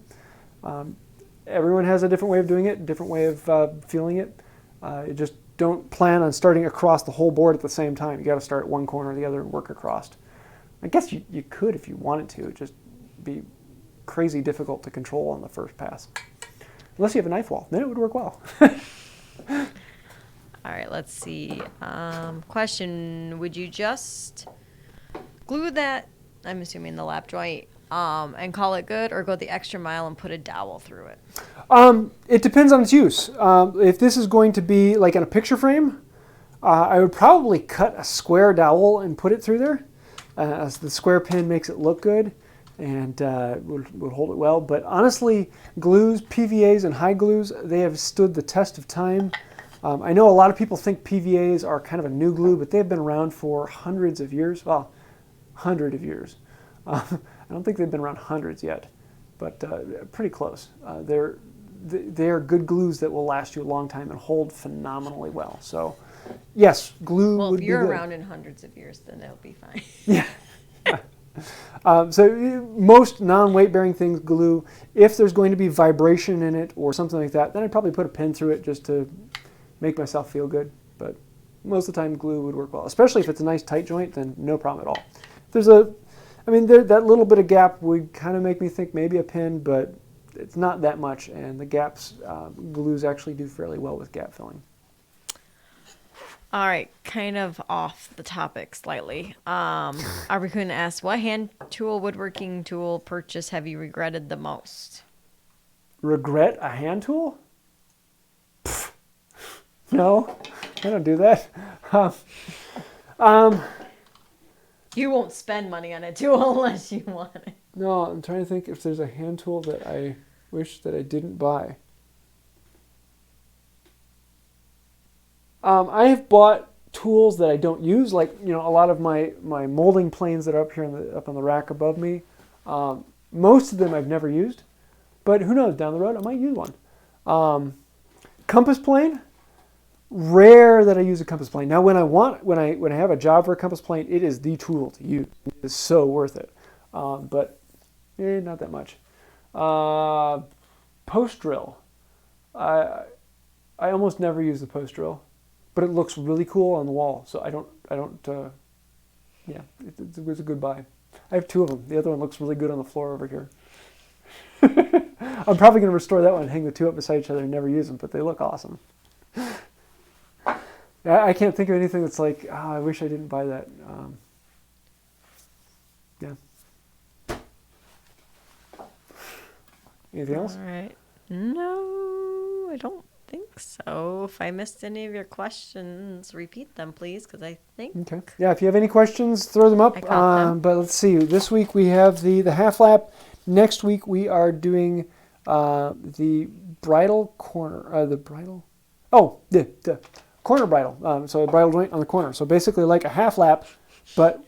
Everyone has a different way of doing it, different way of feeling it. You just don't plan on starting across the whole board at the same time. You got to start at one corner or the other and work across. I guess you could if you wanted to. It'd just be crazy difficult to control on the first pass. Unless you have a knife wall, then it would work well. All right, let's see. Question, would you just glue that, I'm assuming the lap joint, and call it good, or go the extra mile and put a dowel through it? It depends on its use. If this is going to be like in a picture frame, I would probably cut a square dowel and put it through there. The square pin makes it look good and would hold it well. But honestly, glues, PVAs, and high glues, they have stood the test of time. I know a lot of people think PVAs are kind of a new glue, but they've been around for hundreds of years. Well, 100 of years. I don't think they've been around hundreds yet, but pretty close. They're good glues that will last you a long time and hold phenomenally well. So, yes, glue would be good. Well, if you're around in hundreds of years, then it'll be fine. Yeah. So most non-weight-bearing things glue. If there's going to be vibration in it or something like that, then I'd probably put a pin through it just to make myself feel good. But most of the time, glue would work well. Especially if it's a nice tight joint, then no problem at all. That little bit of gap would kind of make me think maybe a pin, but it's not that much, and the gaps, glues actually do fairly well with gap filling. All right, kind of off the topic slightly. Arbacun asks, what hand tool, woodworking tool purchase have you regretted the most? Regret a hand tool? Pfft. No, I don't do that. You won't spend money on a tool unless you want it. No, I'm trying to think if there's a hand tool that I wish that I didn't buy. I have bought tools that I don't use, like a lot of my molding planes that are up here up on the rack above me. Most of them I've never used, but who knows? Down the road I might use one. Compass plane. Rare that I use a compass plane. Now, when I have a job for a compass plane, it is the tool to use. It is so worth it. But not that much. Post drill. I almost never use the post drill, but it looks really cool on the wall. So I don't. Yeah, it was a good buy. I have 2 of them. The other one looks really good on the floor over here. I'm probably going to restore that one and hang the 2 up beside each other and never use them, but they look awesome. I can't think of anything that's like, oh, I wish I didn't buy that. Yeah. Anything else? All right. No, I don't think so. If I missed any of your questions, repeat them, please, because I think... Okay. Yeah, if you have any questions, throw them up. I caught them. But let's see. This week we have the half lap. Next week we are doing the bridle corner. The corner bridle. So a bridle joint on the corner. So basically like a half lap, but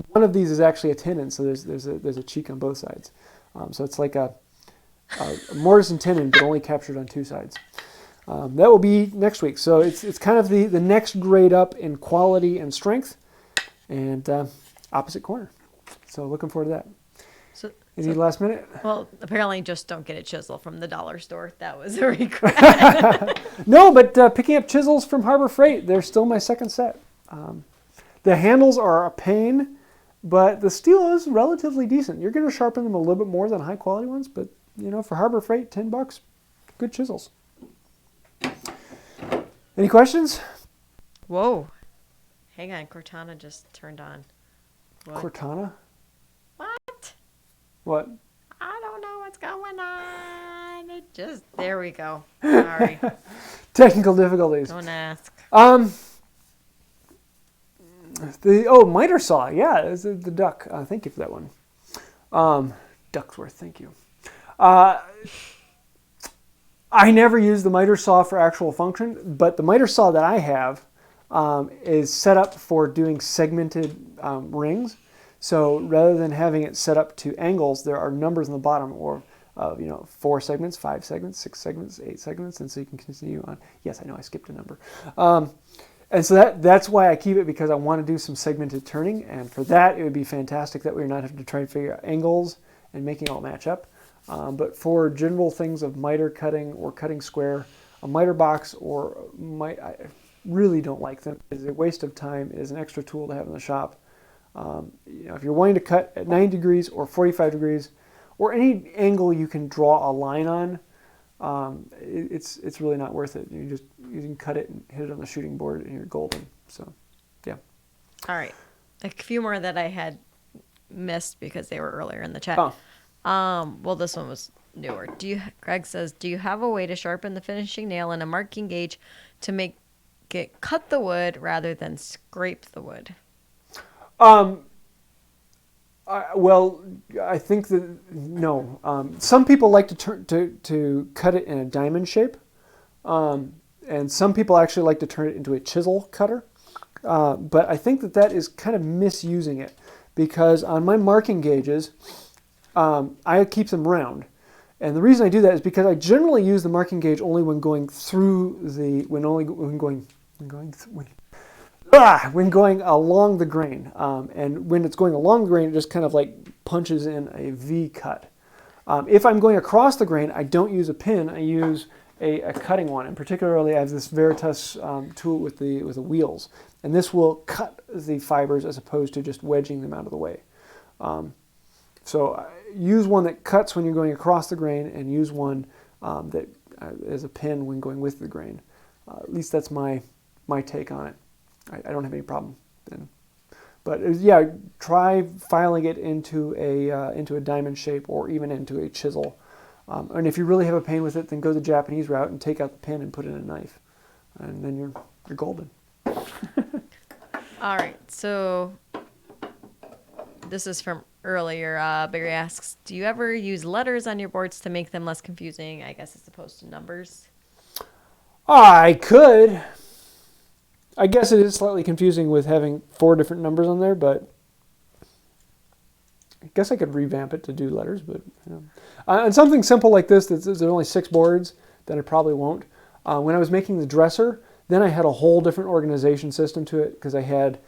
one of these is actually a tenon. So there's a cheek on both sides. So it's like a mortise and tenon, but only captured on 2 sides. That will be next week. So it's kind of the next grade up in quality and strength, and opposite corner. So looking forward to that. Any last minute? Well, apparently just don't get a chisel from the dollar store. That was a regret. No, but picking up chisels from Harbor Freight, they're still my second set. The handles are a pain, but the steel is relatively decent. You're going to sharpen them a little bit more than high quality ones, but for Harbor Freight, $10, good chisels. Any questions? Whoa. Hang on, Cortana just turned on. What? Cortana? What? What? I don't know what's going on. There we go. Sorry. Technical difficulties. Don't ask. Miter saw. Yeah, it's the duck. Thank you for that one. Ducksworth, thank you. I never use the miter saw for actual function, but the miter saw that I have is set up for doing segmented rings. So rather than having it set up to angles, there are numbers on the bottom, or 4 segments, 5 segments, 6 segments, 8 segments, and so you can continue on. Yes, I know I skipped a number. And so that's why I keep it, because I want to do some segmented turning, and for that it would be fantastic that we're not having to try and figure out angles and making it all match up. But for general things of miter cutting or cutting square, a miter box I really don't like them. It's a waste of time. It is an extra tool to have in the shop. If you're wanting to cut at 90 degrees or 45 degrees, or any angle you can draw a line on, it's really not worth it. You can cut it and hit it on the shooting board and you're golden. So, yeah. All right. A few more that I had missed because they were earlier in the chat. Oh. Well, this one was newer. Greg says, do you have a way to sharpen the finishing nail and a marking gauge to make it cut the wood rather than scrape the wood? I think that no. Some people like to cut it in a diamond shape, and some people actually like to turn it into a chisel cutter. But I think that is kind of misusing it, because on my marking gauges, I keep them round, and the reason I do that is because I generally use the marking gauge only when going through when going along the grain, and when it's going along the grain, it just kind of like punches in a V cut. If I'm going across the grain, I don't use a pin. I use a cutting one, and particularly I have this Veritas tool with the wheels, and this will cut the fibers as opposed to just wedging them out of the way. So use one that cuts when you're going across the grain, and use one that is a pin when going with the grain. At least that's my take on it. I don't have any problem then. But yeah, try filing it into a diamond shape or even into a chisel. And if you really have a pain with it, then go the Japanese route and take out the pin and put in a knife, and then you're golden. All right, so this is from earlier. Barry asks, do you ever use letters on your boards to make them less confusing, I guess, as opposed to numbers? I could. I guess it is slightly confusing with having 4 different numbers on there, but I guess I could revamp it to do letters. But and something simple like this, there's only 6 boards, then I probably won't. When I was making the dresser, then I had a whole different organization system to it, because I had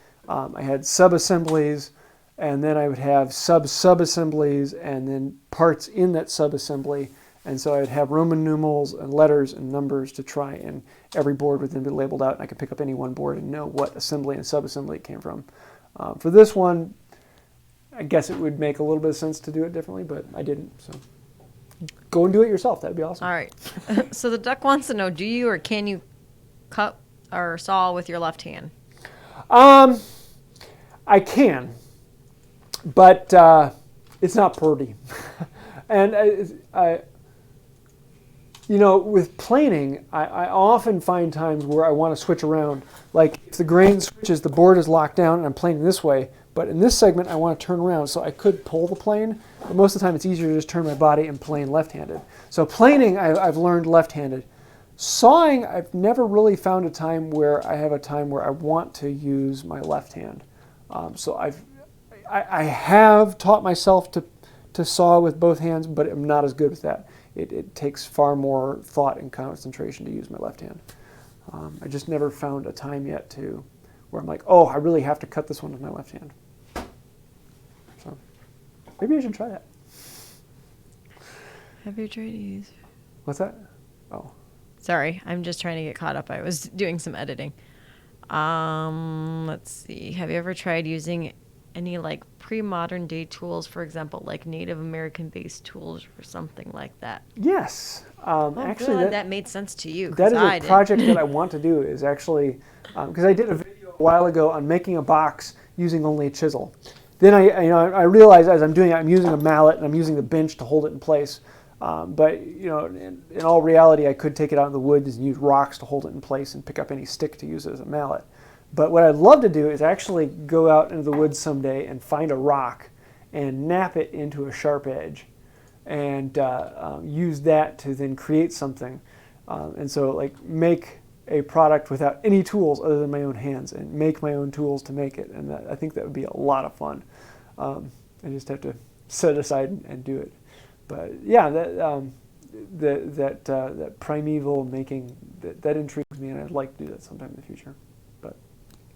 sub-assemblies, and then I would have sub-assemblies, and then parts in that sub-assembly, And so I'd have Roman numerals and letters and numbers to try, and every board would then be labeled out, and I could pick up any one board and know what assembly and subassembly it came from. For this one, I guess it would make a little bit of sense to do it differently, but I didn't. So go and do it yourself. That'd be awesome. All right. So the duck wants to know, do you or can you cut or saw with your left hand? I can, but it's not pretty. And with planing, I often find times where I want to switch around. Like if the grain switches, the board is locked down and I'm planing this way, but in this segment I want to turn around, so I could pull the plane, but most of the time it's easier to just turn my body and plane left-handed. So planing, I've learned left-handed. Sawing, I've never really found a time where I want to use my left hand. So I have taught myself to saw with both hands, but I'm not as good with that. It takes far more thought and concentration to use my left hand. I just never found a time yet where I'm like, oh, I really have to cut this one with my left hand. So maybe I should try that. Have you tried to use? What's that? Oh. Sorry, I'm just trying to get caught up. I was doing some editing. Let's see. Have you ever tried using any like pre-modern day tools, for example, like Native American based tools or something like that? Yes. Actually, that made sense to you. That is a project that I want to do, is actually, because I did a video a while ago on making a box using only a chisel. Then I realized as I'm doing it, I'm using a mallet and I'm using the bench to hold it in place. But in all reality, I could take it out in the woods and use rocks to hold it in place and pick up any stick to use it as a mallet. But what I'd love to do is actually go out into the woods someday and find a rock and nap it into a sharp edge and use that to then create something. And so like make a product without any tools other than my own hands and make my own tools to make it. And I think that would be a lot of fun. I just have to set aside and do it. But yeah, that primeval making, that intrigues me, and I'd like to do that sometime in the future, but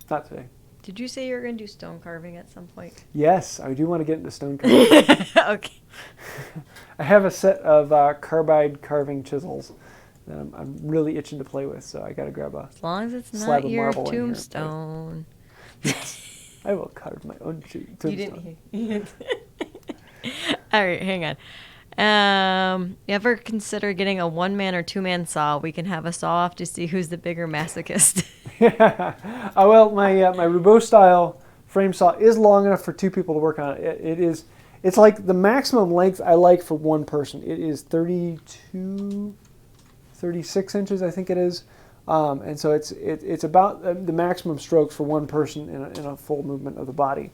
not today. Did you say you were going to do stone carving at some point? Yes, I do want to get into stone carving. Okay. I have a set of carbide carving chisels that I'm really itching to play with, so I got to grab a As long as it's slab not of your marble in here. tombstone. Yes, I will carve my own tombstone. You didn't. All right, hang on. You ever consider getting a one-man or two-man saw? We can have a saw-off to see who's the bigger masochist. Yeah. Well, my Roubeau style frame saw is long enough for two people to work on it. It's like the maximum length I like for one person. It is 36 inches, I think it is. And so it's about the maximum strokes for one person in a full movement of the body.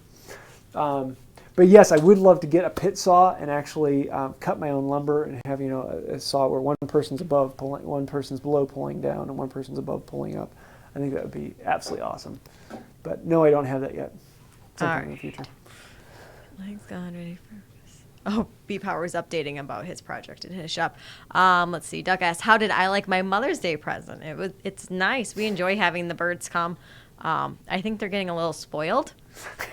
But yes, I would love to get a pit saw and actually cut my own lumber and have a saw where one person's above pulling, one person's below pulling down, and one person's above pulling up. I think that would be absolutely awesome. But no, I don't have that yet. Sometime in the future. Legs gone, ready for this. Oh, B Power's updating about his project in his shop. Let's see. Duck asked, "How did I like my Mother's Day present?" It's nice. We enjoy having the birds come. I think they're getting a little spoiled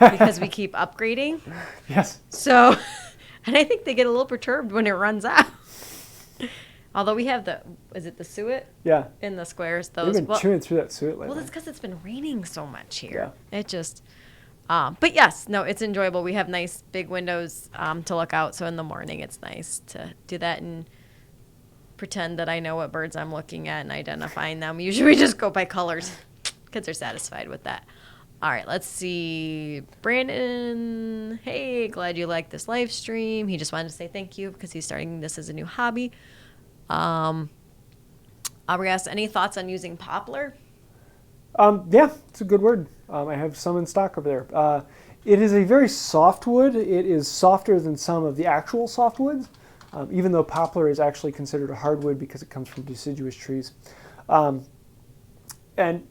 because we keep upgrading. Yes. So, and I think they get a little perturbed when it runs out. Although we have is it the suet? Yeah. In the squares. We've been chewing through that suet lately. Well, that's because it's been raining so much here. Yeah. It just, but yes, no, it's enjoyable. We have nice big windows to look out. So in the morning, it's nice to do that and pretend that I know what birds I'm looking at and identifying them. Usually we just go by colors. Kids are satisfied with that. All right, let's see. Brandon, hey, glad you liked this live stream. He just wanted to say thank you because he's starting this as a new hobby. Aubrey asked, any thoughts on using poplar? Yeah, it's a good word. I have some in stock over there. It is a very soft wood. It is softer than some of the actual softwoods, even though poplar is actually considered a hardwood because it comes from deciduous trees. And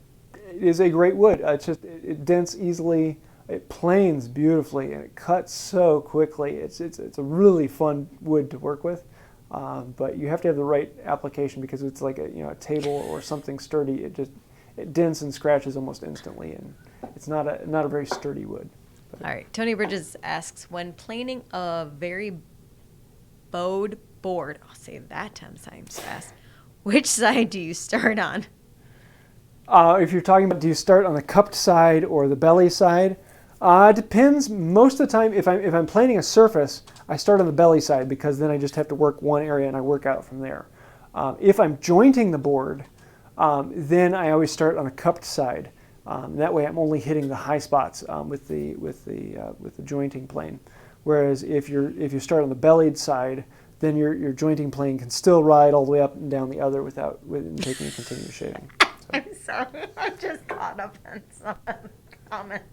it is a great wood. It dents easily, it planes beautifully, and it cuts so quickly. It's a really fun wood to work with. But you have to have the right application because it's like a table or something sturdy. It dents and scratches almost instantly, and it's not a very sturdy wood. But. All right, Tony Bridges asks, when planing a very bowed board, I'll say that 10 times fast. Which side do you start on? If you're talking about, do you start on the cupped side or the belly side? It depends. Most of the time, if I'm planing a surface, I start on the belly side because then I just have to work one area and I work out from there. If I'm jointing the board, then I always start on the cupped side. That way, I'm only hitting the high spots with the jointing plane. Whereas if you start on the bellied side, then your jointing plane can still ride all the way up and down the other without taking a continuous shading. So. I'm sorry, I'm just caught up in some comments.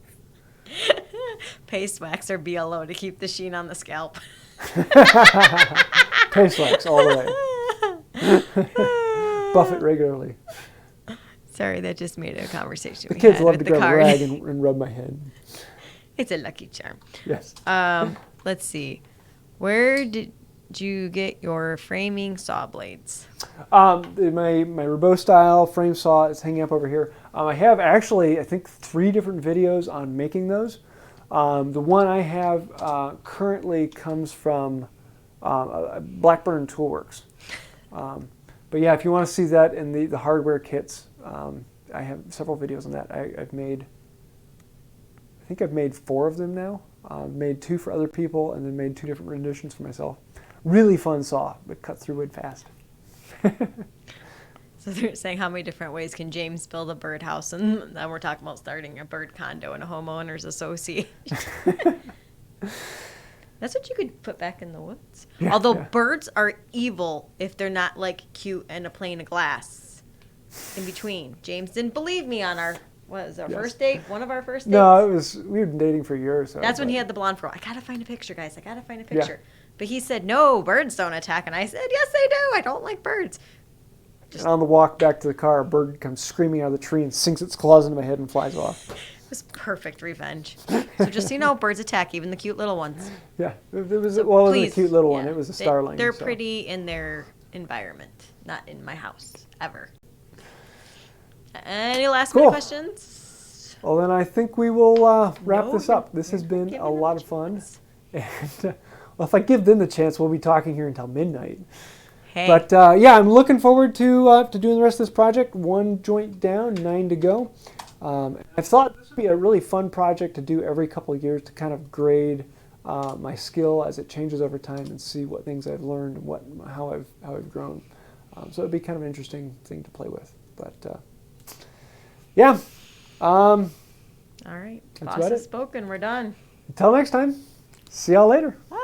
Paste wax or BLO to keep the sheen on the scalp. Paste wax all the way. Buff it regularly. Sorry, that just made a conversation. The kids love to grab a rag and rub my head. It's a lucky charm. Yes. Let's see. Where did you get your framing saw blades? My Robot style frame saw is hanging up over here. I have actually, I think, 3 different videos on making those. The one I have currently comes from Blackburn Toolworks. But yeah, if you want to see that in the hardware kits, I have several videos on that. I think I've made 4 of them now. Made 2 for other people and then made 2 different renditions for myself. Really fun saw, but cut through wood fast. So they're saying how many different ways can James build a birdhouse, and then we're talking about starting a bird condo and a homeowners association. That's what you could put back in the woods. Yeah, Although yeah. birds are evil if they're not like cute and a pane of glass in between. James didn't believe me on our first date, one of our first dates. No, we had been dating for a year or so. That's when he had the blonde fro. I gotta find a picture, guys. I gotta find a picture. Yeah. But he said, no, birds don't attack. And I said, yes, they do. I don't like birds. And on the walk back to the car, a bird comes screaming out of the tree and sinks its claws into my head and flies off. It was perfect revenge. So just so you know, birds attack, even the cute little ones. Yeah, it was So it wasn't please, a cute little one. It was a starling. They're pretty in their environment, not in my house, ever. Any last minute questions? Well, then I think we will wrap this up. This has been a lot of fun. And well, if I give them the chance, we'll be talking here until midnight. Hey. But yeah, I'm looking forward to doing the rest of this project. 1 joint down, 9 to go. I thought this would be a really fun project to do every couple of years to kind of grade my skill as it changes over time and see what things I've learned and how I've grown. So it'd be kind of an interesting thing to play with. But yeah. All right. Boss has spoken. We're done. Until next time. See y'all later. Bye.